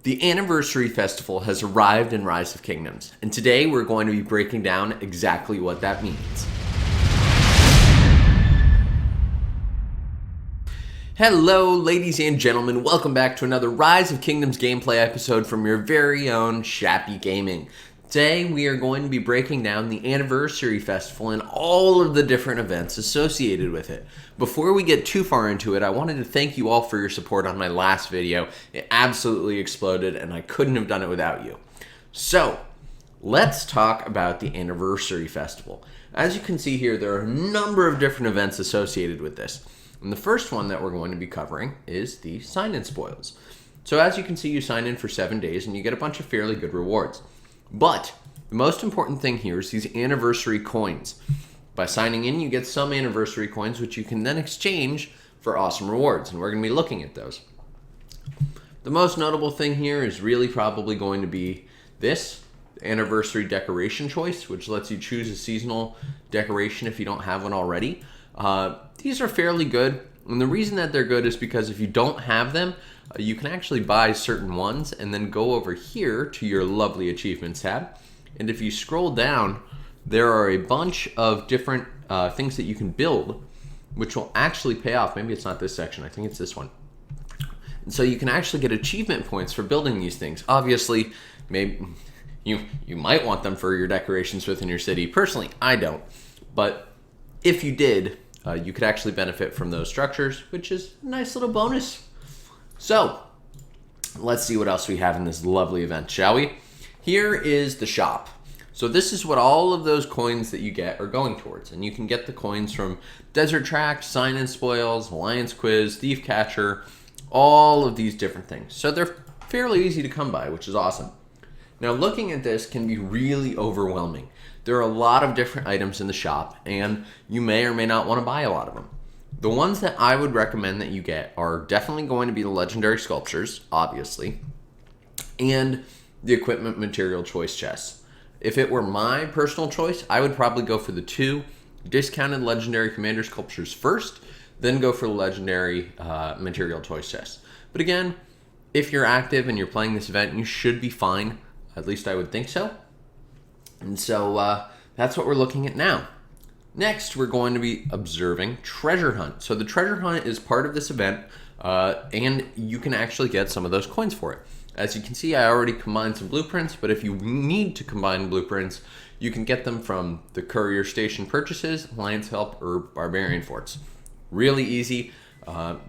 The Anniversary Festival has arrived in Rise of Kingdoms, and today we're going to be breaking down exactly what that means. Hello, ladies and gentlemen, welcome back to another Rise of Kingdoms gameplay episode from your very own Shappy Gaming. Today we are going to be breaking down the Anniversary Festival and all of the different events associated with it. Before we get too far into it, I wanted to thank you all for your support on my last video. It absolutely exploded and I couldn't have done it without you. So, let's talk about the Anniversary Festival. As you can see here, there are a number of different events associated with this. And the first one that we're going to be covering is the sign-in spoils. So as you can see, you sign in for 7 days and you get a bunch of fairly good rewards. But the most important thing here is these anniversary coins. By signing in, you get some anniversary coins, which you can then exchange for awesome rewards, and we're going to be looking at those. The most notable thing here is really probably going to be this anniversary decoration choice, which lets you choose a seasonal decoration if you don't have one already. These are fairly good, and the reason that they're good is because if you don't have them, you can actually buy certain ones and then go over here to your lovely achievements tab. And if you scroll down, there are a bunch of different things that you can build, which will actually pay off. Maybe it's not this section, I think it's this one. And so you can actually get achievement points for building these things. Obviously, maybe you might want them for your decorations within your city. Personally, I don't. But if you did, you could actually benefit from those structures, which is a nice little bonus. So, let's see what else we have in this lovely event, shall we? Here is the shop. So this is what all of those coins that you get are going towards. And you can get the coins from Desert Track, Sign-in Spoils, Alliance Quiz, Thief Catcher, all of these different things. So they're fairly easy to come by, which is awesome. Now looking at this can be really overwhelming. There are a lot of different items in the shop, and you may or may not want to buy a lot of them. The ones that I would recommend that you get are definitely going to be the Legendary Sculptures, obviously, and the Equipment Material Choice Chests. If it were my personal choice, I would probably go for the 2 discounted Legendary Commander Sculptures first, then go for the Legendary Material Choice Chests. But again, if you're active and you're playing this event, you should be fine. At least I would think so. And so that's what we're looking at now. Next, we're going to be observing Treasure Hunt. So the Treasure Hunt is part of this event, and you can actually get some of those coins for it. As you can see, I already combined some blueprints, but if you need to combine blueprints, you can get them from the Courier Station purchases, Alliance Help, or Barbarian Forts. Really easy.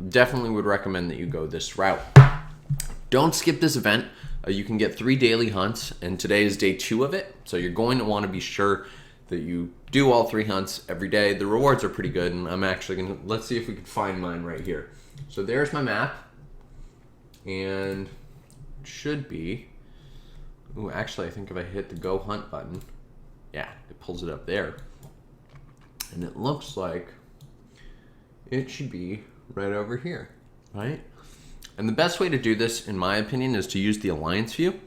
Definitely would recommend that you go this route. Don't skip this event. You can get 3 daily hunts, and today is day 2 of it, so you're going to want to be sure that you do all 3 hunts every day. The rewards are pretty good, and I'm actually going to, let's see if we can find mine right here. So there's my map, and it should be, ooh, actually I think if I hit the Go Hunt button, yeah, it pulls it up there. And it looks like it should be right over here, right? And the best way to do this, in my opinion, is to use the Alliance view,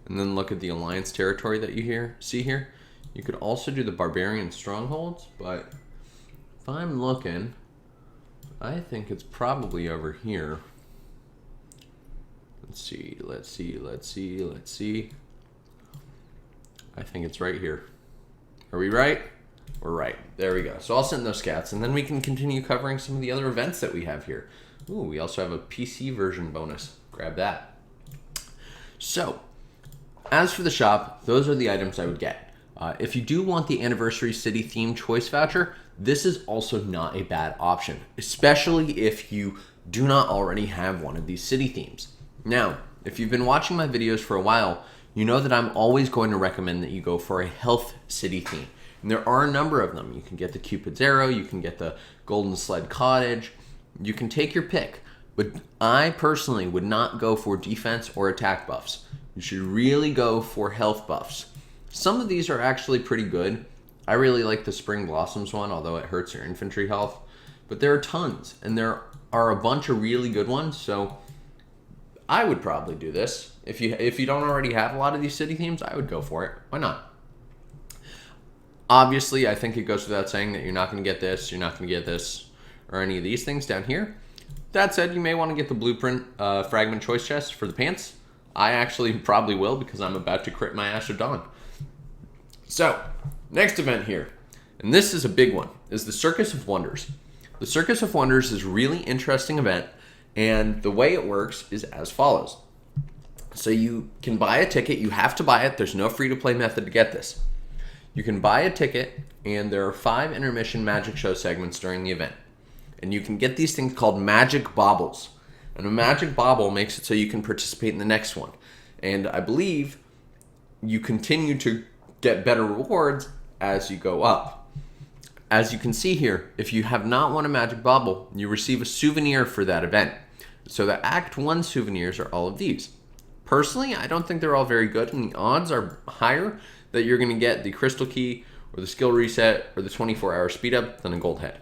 and then look at the Alliance territory that you see here. You could also do the Barbarian Strongholds, but if I'm looking, I think it's probably over here. Let's see. I think it's right here. Are we right? We're right. There we go. So I'll send those scats, and then we can continue covering some of the other events that we have here. Ooh, we also have a PC version bonus. Grab that. So, as for the shop, those are the items I would get. If you do want the Anniversary City Theme Choice Voucher, this is also not a bad option, especially if you do not already have one of these city themes. Now, if you've been watching my videos for a while, you know that I'm always going to recommend that you go for a health city theme. And there are a number of them. You can get the Cupid's Arrow, you can get the Golden Sled Cottage, you can take your pick. But I personally would not go for defense or attack buffs. You should really go for health buffs. Some of these are actually pretty good. I really like the Spring Blossoms one, although it hurts your infantry health. But there are tons, and there are a bunch of really good ones, so I would probably do this. If you don't already have a lot of these city themes, I would go for it. Why not? Obviously, I think it goes without saying that you're not going to get this, you're not going to get this, or any of these things down here. That said, you may want to get the Blueprint Fragment Choice Chest for the pants. I actually probably will because I'm about to crit my Asher Dawn. So, next event here, and this is a big one, is the Circus of Wonders. The Circus of Wonders is a really interesting event, and the way it works is as follows. So you can buy a ticket. You have to buy it. There's no free-to-play method to get this. You can buy a ticket, and there are 5 intermission magic show segments during the event. And you can get these things called magic baubles. And a magic bauble makes it so you can participate in the next one. And I believe you continue to get better rewards as you go up. As you can see here, if you have not won a magic bauble, you receive a souvenir for that event. So the Act 1 souvenirs are all of these. Personally, I don't think they're all very good, and the odds are higher that you're going to get the Crystal Key or the Skill Reset or the 24-hour Speed Up than a Gold Head.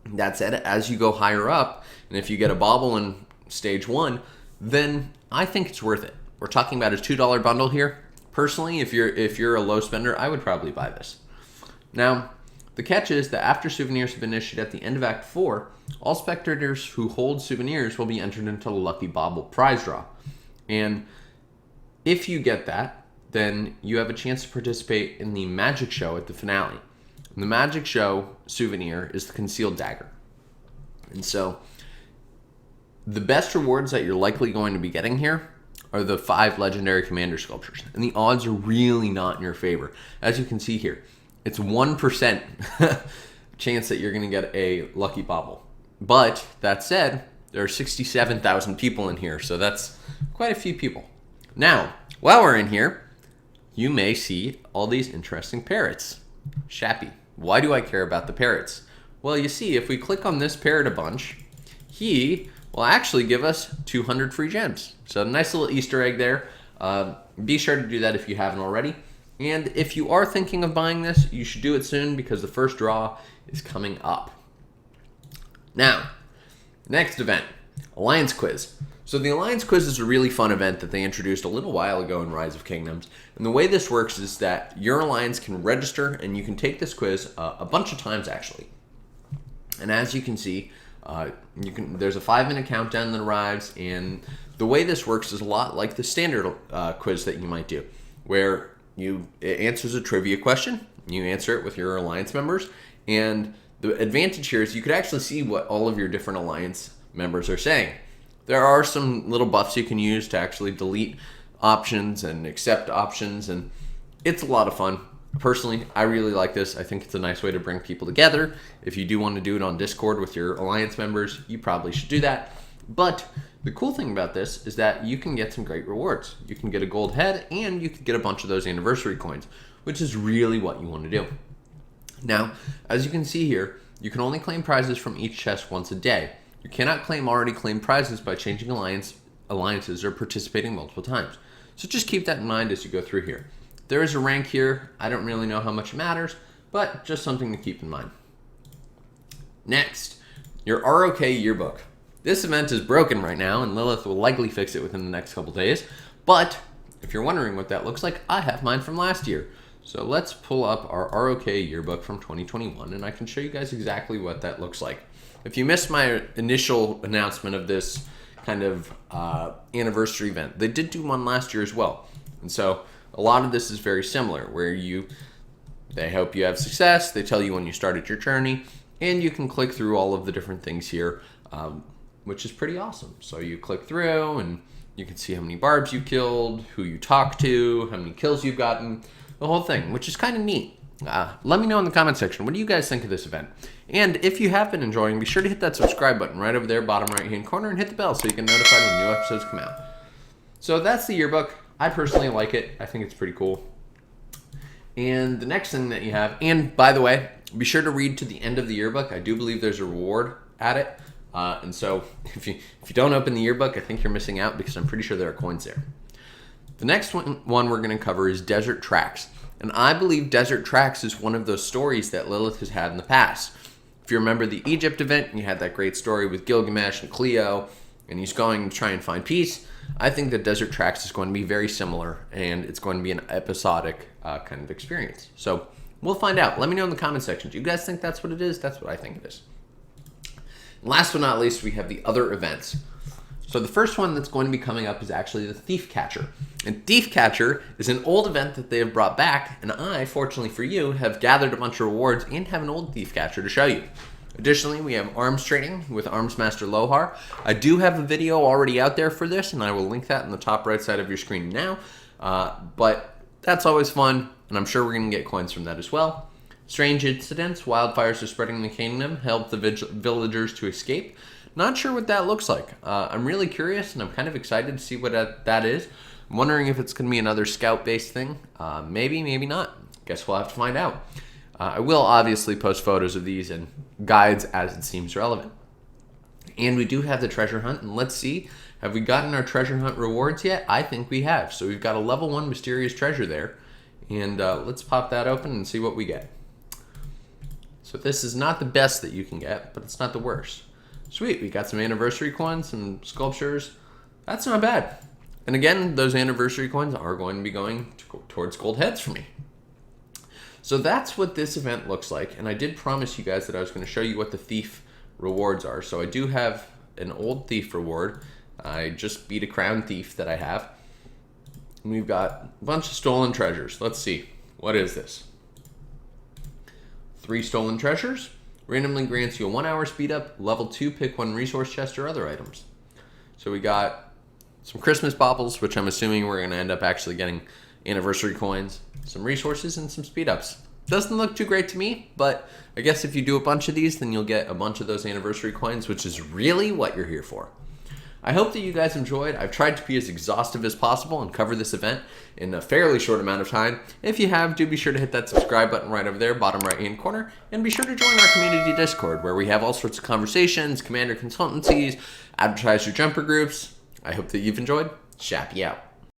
That said, as you go higher up, and if you get a bauble in Stage 1, then I think it's worth it. We're talking about a $2 bundle here. Personally, if you're a low spender, I would probably buy this. Now, the catch is that after souvenirs have been issued at the end of Act 4, all spectators who hold souvenirs will be entered into the Lucky Bauble prize draw. And if you get that, then you have a chance to participate in the magic show at the finale. And the magic show souvenir is the Concealed Dagger. And so the best rewards that you're likely going to be getting here are the 5 legendary commander sculptures. And the odds are really not in your favor. As you can see here, it's 1% chance that you're going to get a Lucky Bauble. But that said, there are 67,000 people in here, so that's quite a few people. Now, while we're in here, you may see all these interesting parrots. Shappy, why do I care about the parrots? Well, you see, if we click on this parrot a bunch, he will actually give us 200 free gems. So nice little Easter egg there. Be sure to do that if you haven't already. And if you are thinking of buying this, you should do it soon because the first draw is coming up. Now, next event, Alliance Quiz. So the Alliance Quiz is a really fun event that they introduced a little while ago in Rise of Kingdoms. And the way this works is that your alliance can register and you can take this quiz a bunch of times actually. And as you can see, there's a 5-minute countdown that arrives, and the way this works is a lot like the standard quiz that you might do, where it answers a trivia question, you answer it with your alliance members, and the advantage here is you could actually see what all of your different alliance members are saying. There are some little buffs you can use to actually delete options and accept options, and it's a lot of fun. Personally, I really like this. I think it's a nice way to bring people together. If you do want to do it on Discord with your alliance members, you probably should do that. But the cool thing about this is that you can get some great rewards. You can get a gold head, and you can get a bunch of those anniversary coins, which is really what you want to do. Now, as you can see here, you can only claim prizes from each chest once a day. You cannot claim already claimed prizes by changing alliances or participating multiple times. So just keep that in mind as you go through here. There is a rank here. I don't really know how much it matters, but just something to keep in mind. Next, your ROK yearbook. This event is broken right now, and Lilith will likely fix it within the next couple days. But if you're wondering what that looks like, I have mine from last year. So let's pull up our ROK yearbook from 2021, and I can show you guys exactly what that looks like. If you missed my initial announcement of this kind of anniversary event, they did do one last year as well. And so a lot of this is very similar, where they hope you have success, they tell you when you started your journey, and you can click through all of the different things here, which is pretty awesome. So you click through, and you can see how many barbs you killed, who you talked to, how many kills you've gotten, the whole thing, which is kind of neat. Let me know in the comment section, what do you guys think of this event? And if you have been enjoying, be sure to hit that subscribe button right over there, bottom right hand corner, and hit the bell so you can get notified when new episodes come out. So that's the yearbook. I personally like it. I think it's pretty cool. And the next thing that you have, and by the way, be sure to read to the end of the yearbook. I do believe there's a reward at it. And so if you don't open the yearbook, I think you're missing out because I'm pretty sure there are coins there. The next one we're going to cover is Desert Tracks. And I believe Desert Tracks is one of those stories that Lilith has had in the past. If you remember the Egypt event, you had that great story with Gilgamesh and Cleo, and he's going to try and find peace. I think that Desert Tracks is going to be very similar, and it's going to be an episodic kind of experience. So we'll find out. Let me know in the comment section. Do you guys think that's what it is? That's what I think it is. And last but not least, we have the other events. So the first one that's going to be coming up is actually the Thief Catcher. And Thief Catcher is an old event that they have brought back, and I, fortunately for you, have gathered a bunch of rewards and have an old Thief Catcher to show you. Additionally, we have arms trading with Arms Master Lohar. I do have a video already out there for this, and I will link that in the top right side of your screen now. But that's always fun, and I'm sure we're going to get coins from that as well. Strange incidents, wildfires are spreading in the kingdom, help the villagers to escape. Not sure what that looks like. I'm really curious, and I'm kind of excited to see what that is. I'm wondering if it's going to be another scout-based thing. Maybe, maybe not. Guess we'll have to find out. I will obviously post photos of these and guides as it seems relevant. And we do have the treasure hunt, and let's see, have we gotten our treasure hunt rewards yet? I think we have. So we've got a level 1 mysterious treasure there, and let's pop that open and see what we get. So this is not the best that you can get, but it's not the worst. Sweet, we got some anniversary coins, some sculptures. That's not bad. And again, those anniversary coins are going to be going towards gold heads for me. So that's what this event looks like, and I did promise you guys that I was going to show you what the thief rewards are. So I do have an old thief reward. I just beat a crown thief that I have. And we've got a bunch of stolen treasures. Let's see. What is this? 3 stolen treasures. Randomly grants you a 1-hour speed up. Level 2, pick 1 resource chest or other items. So we got some Christmas baubles, which I'm assuming we're going to end up actually getting anniversary coins, some resources, and some speed ups. Doesn't look too great to me, but I guess if you do a bunch of these, then you'll get a bunch of those anniversary coins, which is really what you're here for. I hope that you guys enjoyed. I've tried to be as exhaustive as possible and cover this event in a fairly short amount of time. If you have, do be sure to hit that subscribe button right over there, bottom right hand corner, and be sure to join our community Discord, where we have all sorts of conversations, commander consultancies, advertiser jumper groups. I hope that you've enjoyed. Shappy out.